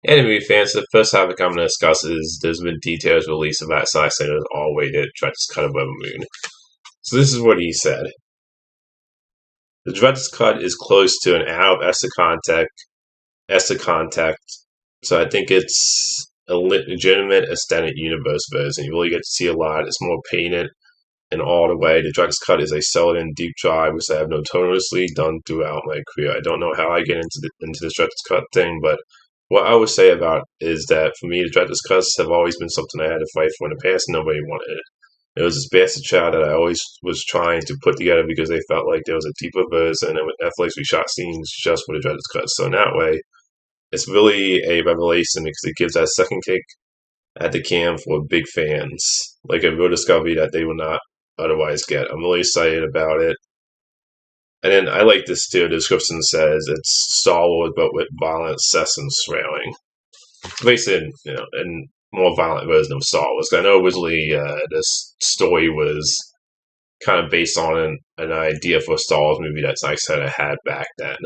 Anime fans, the first topic I'm going to discuss is there's been details released about Zack Snyder's all-weighted director's cut of Rebel Moon. So this is what he said. The director's cut is close to an hour of extra contact, so I think it's a legitimate extended universe version. You really get to see a lot. It's more painted in all the way. The director's cut is a solid and deep dive, which I have notoriously done throughout my career. I don't know how I get into this director's cut thing, but what I would say about is that for me, the director's cuts have always been something I had to fight for in the past. Nobody wanted it. It was this bastard child that I always was trying to put together because they felt like there was a deeper version, and with Netflix, we shot scenes just for the director's cut. So in that way, it's really a revelation because it gives that second kick at the can for big fans, like a real discovery that they will not otherwise get. I'm really excited about it. And then I like this too. The description says it's Star Wars, but with violent sex and swearing. Basically, and more violent version of Star Wars. I know originally this story was kind of based on an idea for a Star Wars movie that Zack Snyder had back then.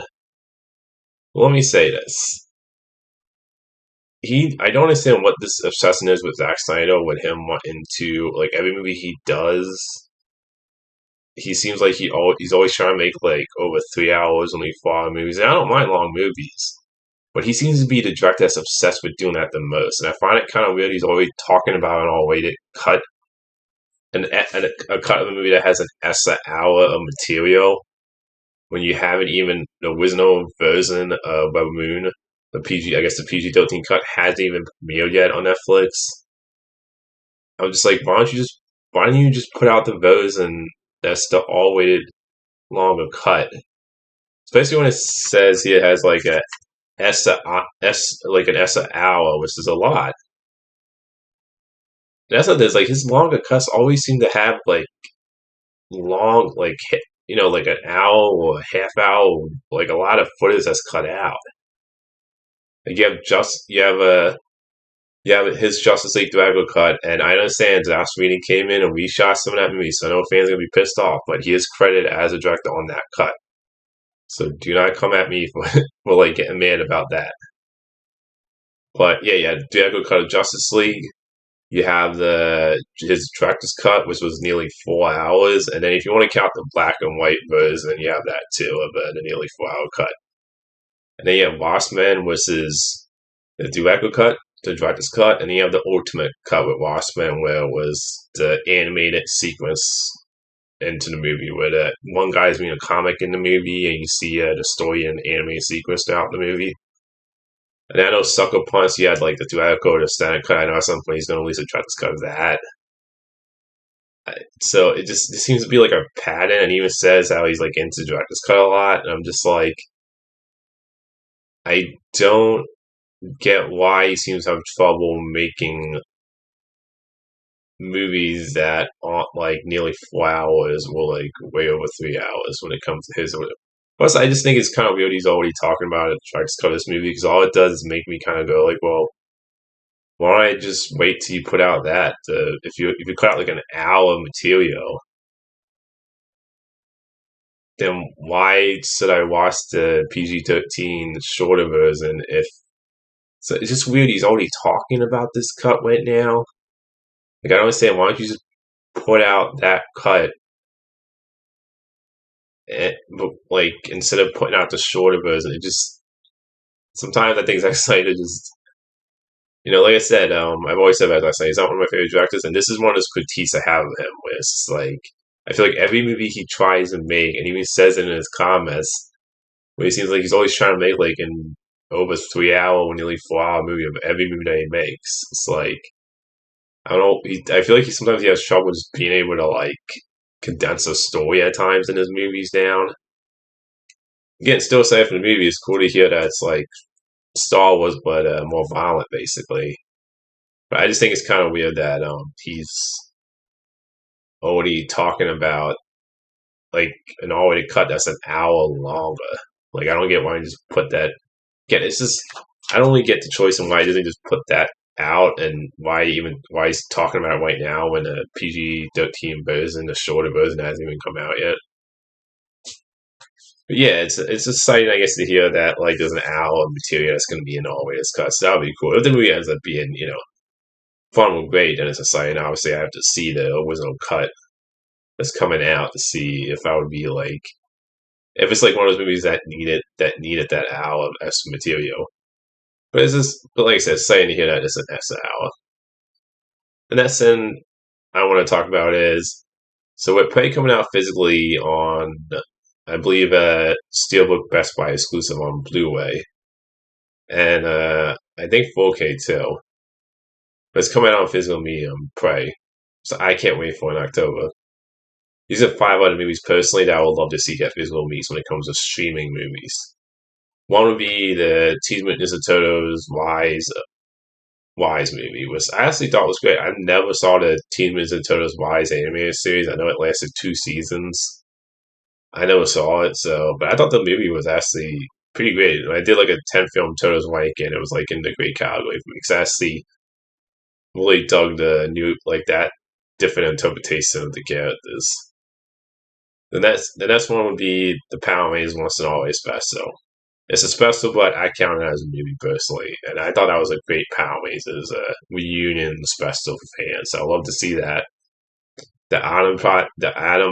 Well, let me say this. I don't understand what this obsession is with Zack Snyder, with him wanting to, like, every movie he does, he seems like he's always trying to make, like, over 3 hours, only 4 hour movies. And I don't mind long movies. But he seems to be the director that's obsessed with doing that the most. And I find it kind of weird he's always talking about an all-weighted cut, a cut of a movie that has an extra hour of material when you haven't even, the original version of Rebel Moon, I guess the PG-13 cut hasn't even premiered yet on Netflix. I'm just like, why don't you just put out the version that's the all-weighted longer cut? Especially when it says he has like a like an extra hour, which is a lot. That's what there's like his longer cuts always seem to have like long, like like an hour or a half hour, like a lot of footage that's cut out. Like you have his Justice League Drago cut, and I understand Joss Whedon came in and reshot some of that movie, so I know fans are gonna be pissed off, but he is credited as a director on that cut. So do not come at me for like getting mad about that. But yeah, Drago cut of Justice League. You have his director's cut, which was nearly 4 hours, and then if you want to count the black and white version, you have that too of the nearly 4 hour cut. And then you have Watchmen, which is the director cut, the director's cut, and then you have the ultimate cut with Watchmen, where it was the animated sequence into the movie, where the one guy's reading a comic in the movie, and you see the story in the animated sequence throughout the movie. And I know Sucker Punch, he had like the theatrical or the standard cut. I know at some point he's going to release a director's cut of that. So it seems to be like a pattern, and he even says how he's like into director's cut a lot. And I'm just like, I don't get why he seems to have trouble making movies that aren't like nearly 4 hours or like way over 3 hours when it comes to his. Plus, I just think it's kind of weird he's already talking about it, trying to cut this movie, because all it does is make me kind of go like, well, why don't I just wait till you put out that? If you cut out like an hour of material, then why should I watch the PG-13 shorter version? If so, it's just weird. He's already talking about this cut right now. Like, I don't understand. Why don't you just put out that cut? But like, instead of putting out the shorter version, it just sometimes I think Zack Snyder just, like I said, I've always said about Zack Snyder, he's not one of my favorite directors, and this is one of those critiques I have of him, where it's like, I feel like every movie he tries to make, and he even says it in his comments, where he seems like he's always trying to make like an over 3 hour or nearly 4 hour movie of every movie that he makes. It's like, I don't know, I feel like sometimes he has trouble just being able to like condense a story at times in his movies down. Again, still saying for the movie, it's cool to hear that it's like Star Wars, but more violent, basically. But I just think it's kind of weird that he's already talking about like an already cut that's an hour longer. Like, I don't get why he just put that. Again, it's just I don't really get the choice and why he doesn't just put that out, and why he's talking about it right now when the PG-13 version, the shorter version, hasn't even come out yet. But yeah, it's exciting, I guess, to hear that like there's an hour of material that's going to be in all way cut. So that would be cool. If the movie ends up being fun and great, then it's exciting. Obviously, I have to see the original cut that's coming out to see if I would be like if it's like one of those movies that needed that hour of extra material. But it's just, but like I said, it's exciting to hear that it's an extra hour. The next thing I want to talk about is so with Prey coming out physically on, I believe, Steelbook Best Buy exclusive on Blu-ray, and I think 4K too. But it's coming out on physical medium, Prey. So I can't wait for it in October. These are five other movies personally that I would love to see get physical release when it comes to streaming movies. One would be the Teenage Mutant Ninja Turtles Wise movie, which I actually thought was great. I never saw the Teenage Mutant Ninja Turtles Wise animated series. I know it lasted 2 seasons. I never saw it, so but I thought the movie was actually pretty great. I did like a 10 film Turtles weekend. It was like in the great category for me because I actually really dug the new like that different interpretation of the characters. The next one would be the Power Rangers Once and Always special. It's a special, but I count it as a movie personally, and I thought that was a great Power Rangers reunion special for fans. So I love to see that. The Adam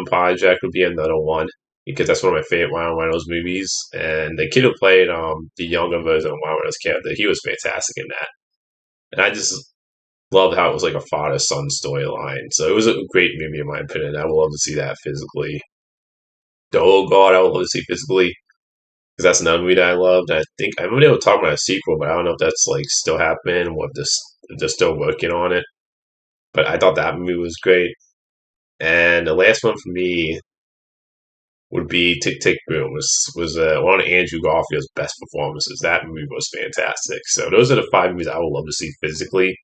Project would be another one because that's one of my favorite Ryan Reynolds movies. And the kid who played the younger version of Ryan Reynolds' character, he was fantastic in that. And I just loved how it was like a father son storyline. So it was a great movie in my opinion. I would love to see that physically. The Old Guard, I would love to see physically because that's another movie that I loved. I remember they were talking about a sequel, but I don't know if that's like still happening. What this they're still working on it. But I thought that movie was great. And the last one for me would be Tick Tick Boom. Was one of Andrew Garfield's best performances. That movie was fantastic. So those are the five movies I would love to see physically.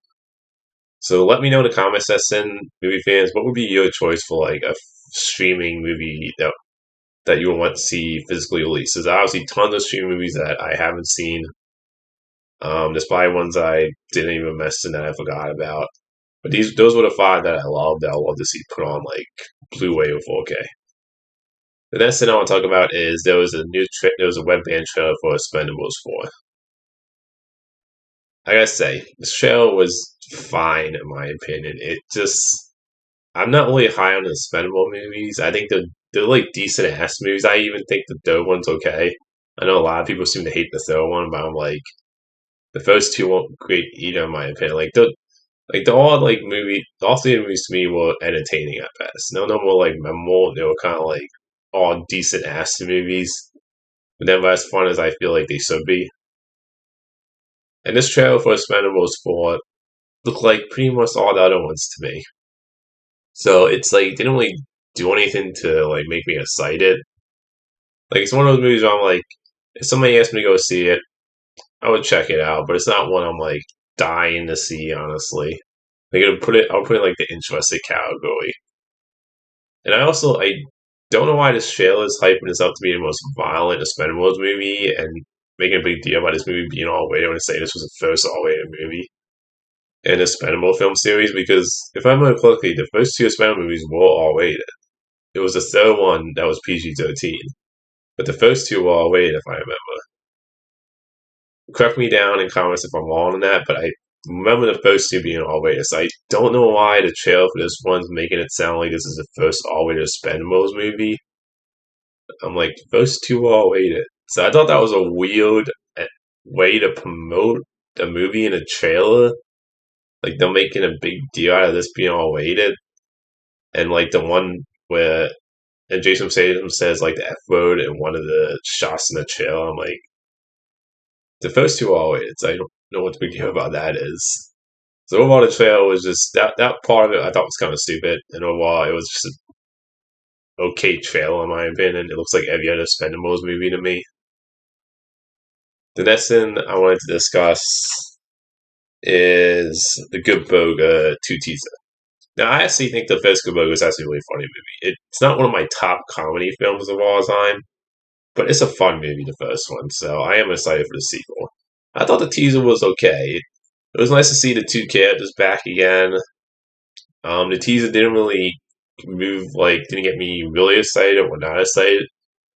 So let me know in the comment section, movie fans, what would be your choice for like a streaming movie that you would want to see physically released? There's obviously tons of streaming movies that I haven't seen. There's probably ones I didn't even mention that I forgot about. But those were the five that I loved that I love to see put on like Blu-ray or 4K. The next thing I want to talk about is there was a web band trailer for Expendables 4. I gotta say, the trailer was fine in my opinion. I'm not really high on the Expendable movies. I think they're like decent ass movies. I even think the third one's okay. I know a lot of people seem to hate the third one, but I'm like the first two weren't great either in my opinion. All three movies to me were entertaining at best. None of them were like memorable. They were kind of like all decent action movies, but never as fun as I feel like they should be. And this trailer for Expendables 4 looked like pretty much all the other ones to me. So it's like didn't really do anything to like make me excited. Like it's one of those movies where I'm like, if somebody asked me to go see it, I would check it out, but it's not one I'm like dying to see, honestly. Like I'll put it like the interested category. And I don't know why this trailer is hyping this up to be the most violent Expendables movie and making a big deal about this movie being all rated and saying this was the first all rated movie in the Expendable film series because if I remember correctly, the first two Expendable movies were all rated. It was the third one that was PG-13, but the first two were all rated if I remember. Correct me down in comments if I'm wrong on that, but I remember the first two being all rated. So I don't know why the trailer for this one's making it sound like this is the first all rated Expendables movie. I'm like, the first two were all rated. So I thought that was a weird way to promote the movie in a trailer. Like they're making a big deal out of this being all rated. And like the one where and Jason Statham says like the F word in one of the shots in the trailer, I'm like, the first two are all rated, so I don't know what the big deal about that is. So overall, the trailer was just that part of it I thought was kind of stupid, and overall, it was just an okay trailer in my opinion. It looks like every other Expendables movie to me. The next thing I wanted to discuss is the Good Burger 2 teaser. Now, I actually think the first Good Burger is actually a really funny movie. It's not one of my top comedy films of all time, but it's a fun movie, the first one, so I am excited for the sequel. I thought the teaser was okay. It was nice to see the two characters back again. The teaser didn't really didn't get me really excited or not excited.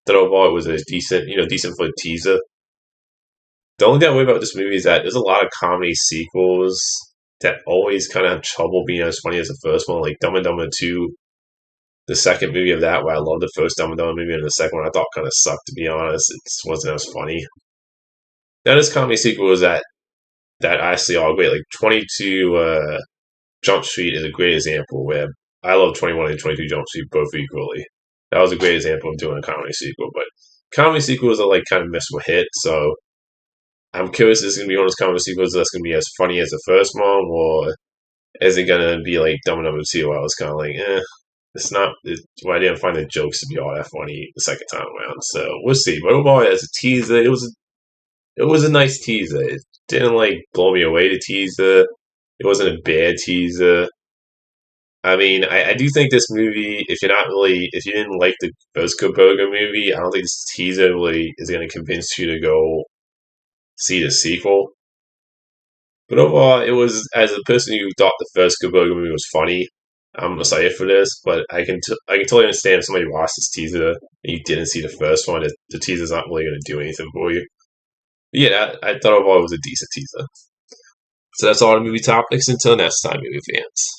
Thought overall it was a decent, decent for a teaser. The only thing I worry about this movie is that there's a lot of comedy sequels that always kind of have trouble being as funny as the first one, like Dumb and Dumber 2, the second movie of that, where I love the first Dumb and Dumber movie, and the second one I thought kind of sucked, to be honest. It just wasn't as funny. Now, there's comedy sequels that actually are great, like 22 Jump Street is a great example where I love 21 and 22 Jump Street both equally. That was a great example of doing a comedy sequel, but comedy sequels are like kind of miss with hit, so I'm curious if this is going to be one of those comedy sequels that's going to be as funny as the first one, or is it going to be like Dumb and Dumber 2, where I was kind of like, it's not, well, I didn't find the jokes to be all that funny the second time around, so we'll see. But overall, as a teaser, it was a nice teaser. It didn't like blow me away, the teaser. It wasn't a bad teaser. I mean, I do think this movie, if you didn't like the first Good Burger movie, I don't think this teaser really is going to convince you to go see the sequel. But overall, it was, as a person who thought the first Good Burger movie was funny, I'm excited for this. But I can totally understand if somebody watched this teaser and you didn't see the first one, the teaser's not really going to do anything for you. But yeah, I thought overall it was a decent teaser. So that's all the movie topics. Until next time, movie fans.